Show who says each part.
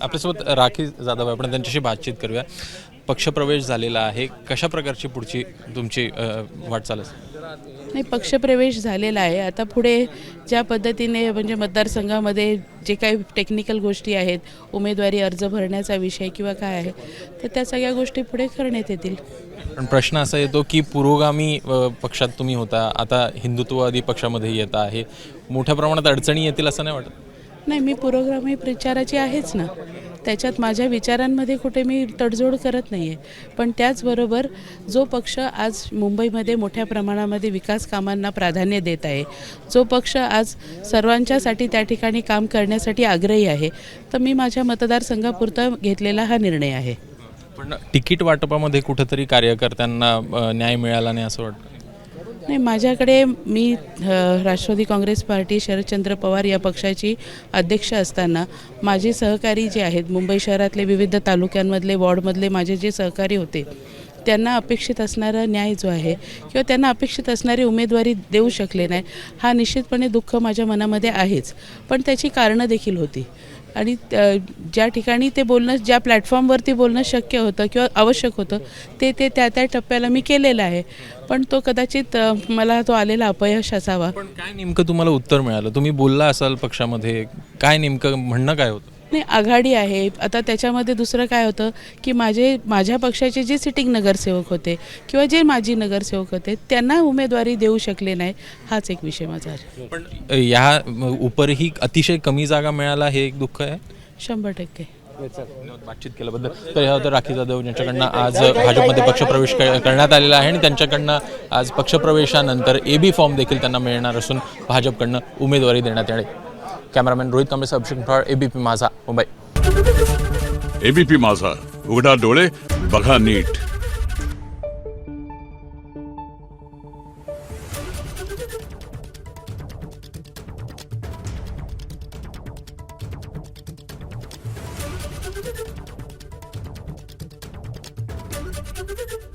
Speaker 1: आपल्यासोबत राखी जाधव आहे, आपण त्यांच्याशी बातचीत करूया. पक्षप्रवेश झालेला आहे, कशा प्रकारची पुढची तुमची वाटचाल असेल?
Speaker 2: नाही, पक्षप्रवेश झालेला आहे. आता पुढे ज्या पद्धतीने म्हणजे मतदारसंघामध्ये जे काही टेक्निकल गोष्टी आहेत, उमेदवारी अर्ज भरण्याचा विषय किंवा काय आहे, तर त्या सगळ्या गोष्टी पुढे करण्यात येतील.
Speaker 1: पण प्रश्न असा येतो की पुरोगामी पक्षात तुम्ही होता, आता हिंदुत्ववादी पक्षामध्ये येत आहे, मोठ्या प्रमाणात अडचणी येतील असं नाही वाटत?
Speaker 2: नाही, मी पुरोगामी प्रचाराची आहेच ना. त्याच्यात माझ्या विचारांमध्ये कुठे मी तडजोड करत नाही आहे. पण त्याचबरोबर जो पक्ष आज मुंबईमध्ये मोठ्या प्रमाणामध्ये विकास कामांना प्राधान्य देत आहे, जो पक्ष आज सर्वांच्यासाठी त्या ठिकाणी काम करण्यासाठी आग्रही आहे, तर मी माझ्या मतदारसंघापुरता घेतलेला हा निर्णय आहे.
Speaker 1: पण तिकीट वाटपामध्ये कुठंतरी कार्यकर्त्यांना न्याय मिळाला नाही असं वाटतं?
Speaker 2: नाही, माझ्याकडे मी राष्ट्रवादी काँग्रेस पार्टी शरदचंद्र पवार या पक्षाची अध्यक्ष असताना माझे सहकारी जे आहेत, मुंबई शहरातले विविध तालुक्यांमधले वॉर्डमधले माझे जे सहकारी होते, त्यांना अपेक्षित असणारा न्याय जो आहे किंवा त्यांना अपेक्षित असणारी उमेदवारी देऊ शकले नाही, हा निश्चितपणे दुःख माझ्या मनामध्ये आहेच. पण त्याची कारणं देखील होती आणि ज्या ठिकाणी ते बोलणं, ज्या प्लॅटफॉर्मवरती बोलणं शक्य होतं किंवा आवश्यक होतं, ते त्या टप्प्याला मी केलेलं आहे. पण तो कदाचित मला तो आलेला अपयश असावा.
Speaker 1: पण काय नेमकं तुम्हाला उत्तर मिळालं? तुम्ही बोलला असाल पक्षामध्ये, काय नेमकं म्हणणं काय होतं?
Speaker 2: नाही, आघाडी आहे. आता त्याच्यामध्ये दुसरं काय होतं की माझ्या पक्षाचे जे सिटिंग नगरसेवक होते किंवा जे माजी नगरसेवक होते, त्यांना उमेदवारी देऊ शकले नाही, हाच एक विषय माझा आहे.
Speaker 1: पण ह्या उपरही अतिशय कमी जागा मिळाला हे एक दुःख आहे.
Speaker 2: 100%.
Speaker 1: बातचीत केल्याबद्दल. तर ह्या होत्या राखी जाधव, ज्यांच्याकडनं आज भाजपमध्ये पक्षप्रवेश करण्यात आलेला आहे आणि त्यांच्याकडनं आज पक्षप्रवेशानंतर AB फॉर्म देखील त्यांना मिळणार असून भाजपकडनं उमेदवारी देण्यात येणार. कॅमेरामॅन रोहित कांबळे, अभिषेक फळ, ABP माझा, मुंबई.
Speaker 3: ABP माझा, उघडा डोळे बघा नीट.
Speaker 4: Thank you.